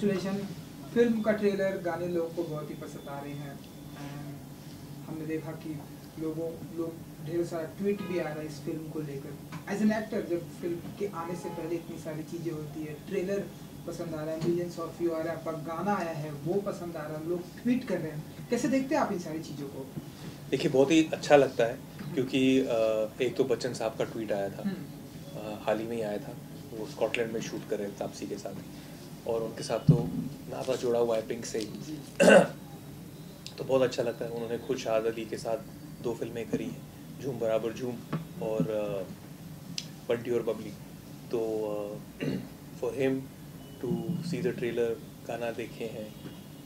Congratulation. Film का trailer, गाने लोगों को बहुत ही पसंद आ रहे हैं। हमने देखा कि लोग ढेर सारा ट्वीट भी आ रहा है इस फिल्म को लेकर। एज एन एक्टर, जब फिल्म के आने से पहले इतनी सारी चीज़ें होती है, ट्रेलर पसंद आ रहा है, मिलियंस ऑफ व्यू आ रहा है, आपका गाना आया है वो पसंद आ रहा है, लोग ट्वीट कर रहे हैं, कैसे देखते हैं आप इन सारी चीज़ों को? देखिए, बहुत ही अच्छा लगता है क्योंकि एक तो बच्चन साहब का ट्वीट आया था, हाल ही में ही आया था। वो स्कॉटलैंड में शूट कर रहे थे तापसी के साथ, और उनके साथ तो नाता जुड़ा हुआ है पिंक से ही। तो बहुत अच्छा लगता है। उन्होंने खुद शाहद अली के साथ 2 फिल्में करी हैं, झूम बराबर झूम और बंटी और बबली। तो for him to see the trailer, गाना देखे हैं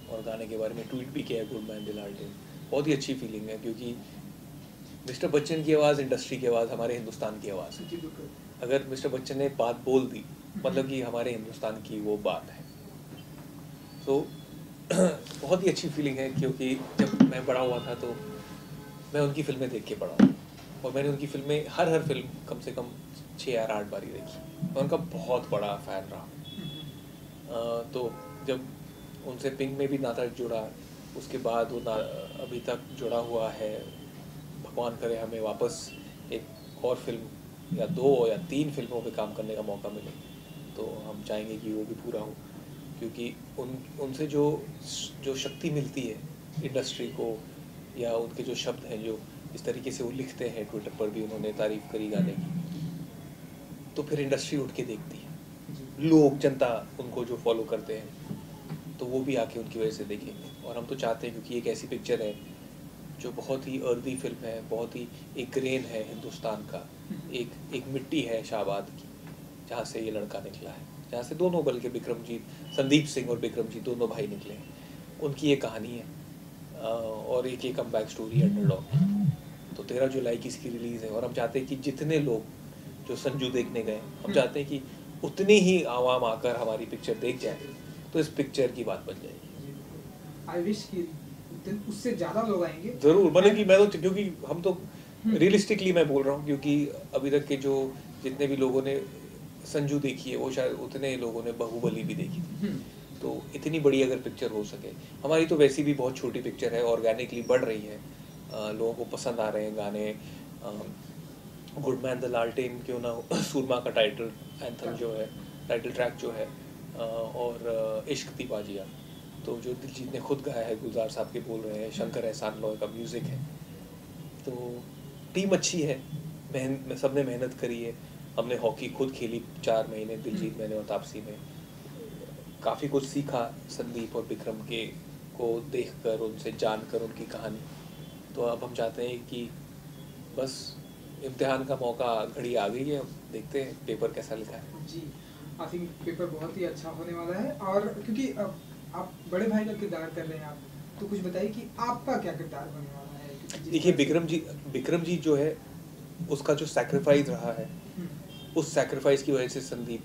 और गाने के बारे में ट्वीट भी किया है, गुड मैन द लालटेन, बहुत ही अच्छी फीलिंग है क्योंकि मिस्टर बच्चन की आवाज़ इंडस्ट्री की आवाज़, हमारे हिंदुस्तान की आवाज़ है। अगर मिस्टर बच्चन ने बात बोल दी, मतलब कि हमारे हिंदुस्तान की वो बात है। तो बहुत ही अच्छी फीलिंग है क्योंकि जब मैं बड़ा हुआ था तो मैं उनकी फिल्में देख के पढ़ा हूँ, और मैंने उनकी फिल्में हर फिल्म कम से कम 6 या 8 बारी देखी। मैं उनका बहुत बड़ा फ़ैन रहा। तो जब उनसे पिंक में भी नाता जुड़ा, उसके बाद वो अभी तक जुड़ा हुआ है। भगवान करे हमें वापस एक और फिल्म या 2 या 3 फिल्मों पे काम करने का मौका मिले, तो हम चाहेंगे कि वो भी पूरा हो, क्योंकि उनसे जो शक्ति मिलती है इंडस्ट्री को, या उनके जो शब्द हैं, जो इस तरीके से वो लिखते हैं, ट्विटर पर भी उन्होंने तारीफ़ करी गाने की, तो फिर इंडस्ट्री उठ के देखती है। लोग, जनता उनको जो फॉलो करते हैं, तो वो भी आके उनकी वजह से देखेंगे। और हम तो चाहते हैं, क्योंकि एक ऐसी पिक्चर है जो बहुत ही अर्दी फिल्म है, बहुत ही एक ग्रेन है हिंदुस्तान का, एक मिट्टी है शाहबाद की, जहाँ से ये लड़का निकला है, जहाँ से दोनों, बल्कि बिक्रमजीत, संदीप सिंह और बिक्रमजीत दोनों भाई निकले हैं। उनकी ये कहानी है, और एक कम बैक स्टोरी अंडरडॉग। तो 13 जुलाई की इसकी रिलीज़ है, और हम चाहते हैं कि जितने लोग जो संजू देखने गए, हम चाहते हैं कि उतनी ही आवाम आकर हमारी पिक्चर देख जाए, तो इस पिक्चर की बात बन जाएगी। आई विश कि उससे ज़्यादा लोग आएंगे ज़रूर बनेगी। मैं तो, क्योंकि हम तो रियलिस्टिकली मैं बोल रहा हूँ, क्योंकि अभी तक के जो जितने भी लोगों ने संजू देखी है, वो शायद उतने लोगों ने बाहुबली भी देखी थी। तो इतनी बड़ी अगर पिक्चर हो सके, हमारी तो वैसी भी बहुत छोटी पिक्चर है, ऑर्गेनिकली बढ़ रही है, लोगों को पसंद आ रहे हैं गाने। गुड मैन द लालटेन क्यों ना हो, सूरमा का टाइटल एंथम जो है, टाइटल ट्रैक जो है, और इश्क थी बाजिया, तो जो दिलजीत ने खुद गाया है, गुलजार साहब के बोल रहे हैं, शंकर एहसान लॉय का म्यूज़िक है। तो टीम अच्छी है, सबने मेहनत करी है। हमने हॉकी खुद खेली 4 महीने, दिलजीत, मैंने और तापसी में। काफ़ी कुछ सीखा संदीप और विक्रम के को देखकर, उनसे जानकर उनकी कहानी। तो अब हम चाहते हैं कि बस इम्तिहान का मौका, घड़ी आ गई है, देखते हैं पेपर कैसा लिखा है। जी, आई थिंक पेपर बहुत ही अच्छा होने वाला है। और क्योंकि अब आप बड़े भाई का किरदार कर रहे हैं, आप तो कुछ बताइए कि आपका क्या किरदार होने वाला है? देखिए, विक्रम जी जो है, उसका जो सैक्रिफाइस रहा है, उस सैक्रिफाइस की वजह से संदीप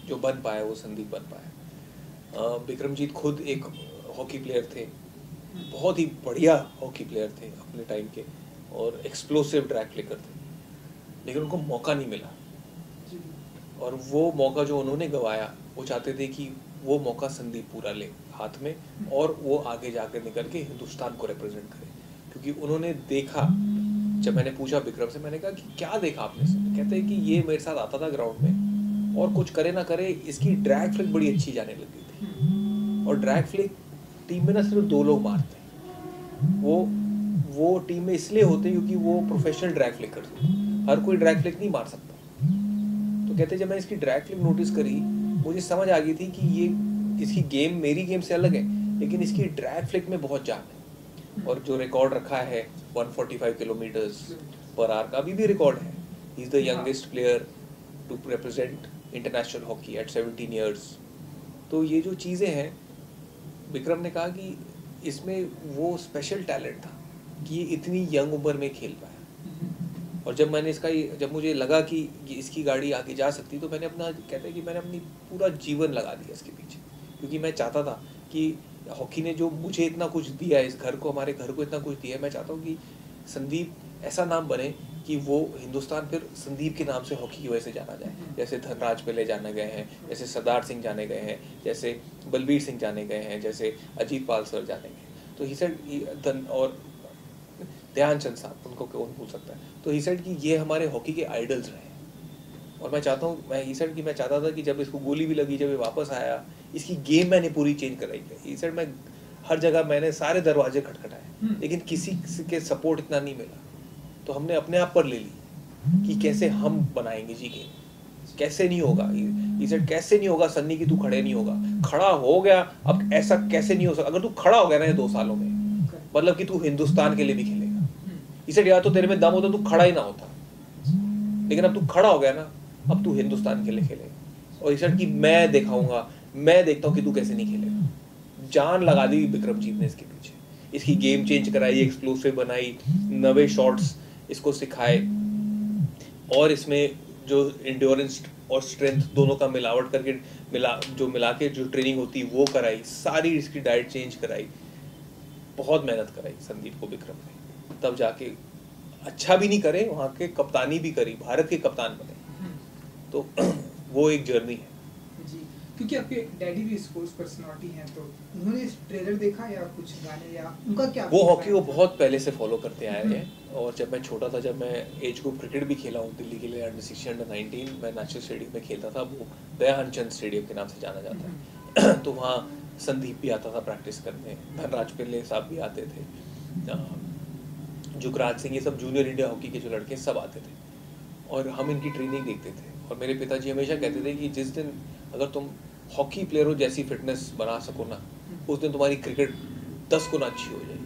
जो बन पाया, वो संदीप बन पाया। विक्रमजीत खुद एक हॉकी प्लेयर थे, बहुत ही बढ़िया हॉकी प्लेयर थे अपने टाइम के, और एक्सप्लोसिव ड्रैग फ्लिकर थे, लेकिन उनको मौका नहीं मिला। और वो मौका जो उन्होंने गवाया, वो चाहते थे कि वो मौका संदीप पूरा ले हाथ में, और वो आगे जाकर निकल के हिंदुस्तान को रिप्रेजेंट करे। क्योंकि उन्होंने देखा, जब मैंने पूछा विक्रम से, मैंने कहा कि क्या देखा आपने से, कहते हैं कि ये मेरे साथ आता था ग्राउंड में, और कुछ करे ना करे, इसकी ड्रैग फ्लिक बड़ी अच्छी जाने लगी थी। और ड्रैग फ्लिक टीम में ना सिर्फ 2 लोग मारते हैं, वो टीम में इसलिए होते हैं क्योंकि वो प्रोफेशनल ड्रैग फ्लिकर थे। हर कोई ड्रैग फ्लिक नहीं मार सकता। तो कहते, जब मैं इसकी ड्रैग फ्लिक नोटिस करी, मुझे समझ आ गई थी कि ये, इसकी गेम मेरी गेम से अलग है, लेकिन इसकी ड्रैग फ्लिक में बहुत जान है। और जो रिकॉर्ड रखा है 145 किलोमीटर्स पर आवर का, अभी भी रिकॉर्ड है। He is the youngest player to represent international hockey at 17 years. तो ये जो चीज़ें हैं, विक्रम ने कहा कि इसमें वो स्पेशल टैलेंट था कि ये इतनी यंग उम्र में खेल पाया। और जब मुझे लगा कि इसकी गाड़ी आगे जा सकती, तो मैंने अपनी पूरा जीवन लगा दिया इसके पीछे, क्योंकि मैं चाहता था कि हॉकी ने जो मुझे इतना कुछ दिया है, इस घर को, हमारे घर को इतना कुछ दिया है, मैं चाहता हूँ कि संदीप ऐसा नाम बने कि वो हिंदुस्तान फिर संदीप के नाम से हॉकी की वजह से जाना जाए। जैसे धनराज पिल्ले जाने गए हैं, जैसे सरदार सिंह जाने गए हैं, जैसे बलबीर सिंह जाने गए हैं, जैसे अजीत पाल सर जाने गए। तो ही सेड और ध्यानचंद साहब, उनको कौन भूल सकता है। तो ही सेड कि ये हमारे हॉकी के आइडल्स रहे। और मैं चाहता हूँ, मैं ही सेड कि मैं चाहता था कि जब इसको गोली भी लगी, जब ये वापस आया, इसकी गेम मैंने पूरी चेंज कराई। ही सेड मैं हर जगह मैंने सारे दरवाजे खटखटाए, लेकिन किसी के सपोर्ट इतना नहीं मिला। तो हमने अपने आप पर ले ली कि कैसे हम बनाएंगे जी गेम, कैसे नहीं होगा। ही सेड कैसे नहीं होगा सन्नी कि तू खड़े नहीं होगा, खड़ा हो गया। अब ऐसा कैसे नहीं हो सकता, अगर तू खड़ा हो गया ना ये 2 सालों में, मतलब कि तू हिंदुस्तान के लिए भी खेलेगा। ही सेड या तो तेरे में दम होता तू खड़ा ही ना होता, लेकिन अब तू खड़ा हो गया ना, अब तू हिंदुस्तान के लिए खेलेगा। और ही सेड कि मैं दिखाऊंगा, मैं देखता हूँ कि तू कैसे नहीं खेलेगा। जान लगा दी विक्रमजीत ने इसके पीछे, इसकी गेम चेंज कराई, एक्सप्लोसिव बनाई, नवे शॉट्स इसको सिखाए, और इसमें जो इंड्योरेंस और स्ट्रेंथ दोनों का मिलावट करके मिला के जो ट्रेनिंग होती है वो कराई, सारी इसकी डाइट चेंज कराई, बहुत मेहनत कराई संदीप को विक्रम ने। तब जाके अच्छा भी नहीं करे, वहाँ के कप्तानी भी करी, भारत के कप्तान बने। तो वो एक जर्नी है जी। क्योंकि आपके डैडी भी स्पोर्ट्स पर्सनालिटी हैं, तो उन्होंने इस ट्रेलर देखा या कुछ गाने, या उनका क्या? वो हॉकी को बहुत पहले से फॉलो करते आए हैं। और जब मैं छोटा था, जब मैं एज ग्रुप क्रिकेट भी खेला हूँ दिल्ली के लिए, अंडर 16 अंडर 19 मैं नेशनल स्टेडियम में खेलता था, वो दयानचंद स्टेडियम के नाम से जाना जाता है। तो वहाँ संदीप भी आता था प्रैक्टिस करने, धनराज पिल्ले साहब भी आते थे, जुगराज सिंह, ये सब जूनियर इंडिया हॉकी के जो लड़के सब आते थे, और हम इनकी ट्रेनिंग देखते थे। और मेरे पिताजी हमेशा कहते थे कि जिस दिन अगर तुम हॉकी प्लेयर हो जैसी फिटनेस बना सको ना, उस दिन तुम्हारी क्रिकेट 10 गुना अच्छी हो जाएगी।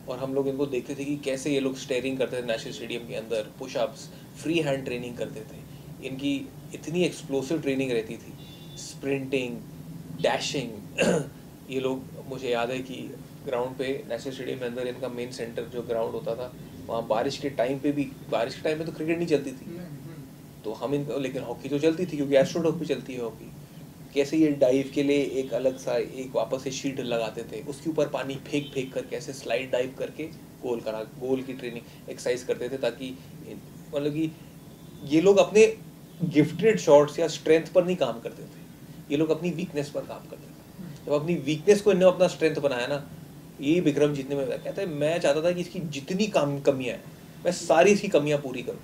और हम लोग इनको देखते थे कि कैसे ये लोग स्टेयरिंग करते थे नेशनल स्टेडियम के अंदर, पुशअप्स, फ्री हैंड ट्रेनिंग करते थे। इनकी इतनी एक्सप्लोसिव ट्रेनिंग रहती थी, स्प्रिंटिंग, डैशिंग। ये लोग, मुझे याद है कि ग्राउंड पे नेशनल स्टेडियम में अंदर इनका मेन सेंटर जो ग्राउंड होता था, वहाँ बारिश के टाइम में तो क्रिकेट नहीं चलती थी, तो हम इनको, लेकिन हॉकी तो चलती थी क्योंकि एस्ट्रोटर्फ पे चलती है हॉकी। कैसे ये डाइव के लिए एक अलग सा एक वापस से शीट लगाते थे, उसके ऊपर पानी फेंक कर कैसे स्लाइड डाइव करके गोल की ट्रेनिंग एक्सरसाइज करते थे, ताकि मतलब कि ये लोग अपने गिफ्टेड शॉट्स या स्ट्रेंथ पर नहीं काम करते थे, ये लोग अपनी वीकनेस पर काम करते थे। जब अपनी वीकनेस को इन्होंने अपना स्ट्रेंथ बनाया ना, ये विक्रम जीतने में कहता है मैं चाहता था कि इसकी जितनी कमियां हैं मैं सारी इसकी कमियां पूरी करूँ।